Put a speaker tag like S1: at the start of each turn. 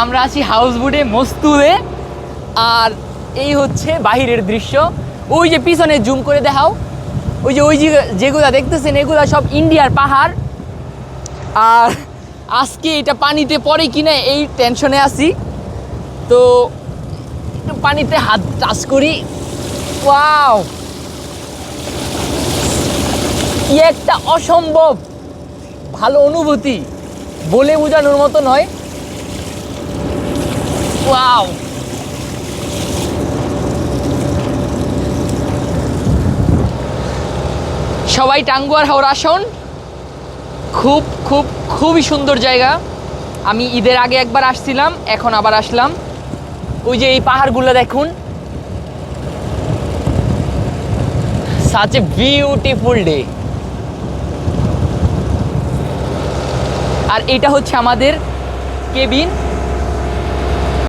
S1: আমরা আছি হাউস বোটে মস্তুদে। আর এই হচ্ছে বাহিরের দৃশ্য। ওই যে পিছনে জুম করে দেখাও, ওই যে যেগুলো দেখতেছেন এগুলো সব ইন্ডিয়ার পাহাড়। আর আজকে এটা পানিতে পড়ে কিনা এই টেনশনে আছি। তো একটু পানিতে হাত টাচ করি। ওয়াও, কি একটা অসম্ভব ভালো অনুভূতি, বলে বোঝানোর মতো নয়। ওয়াও, সবাই টাঙ্গুয়ার হাওর আসুন। খুবই সুন্দর জায়গা। আমি ঈদের আগে একবার আসছিলাম, এখন আবার আসলাম। ওই যে এই পাহাড়গুলো দেখুন, such a beautiful day। আর এটা হচ্ছে আমাদের কেবিন।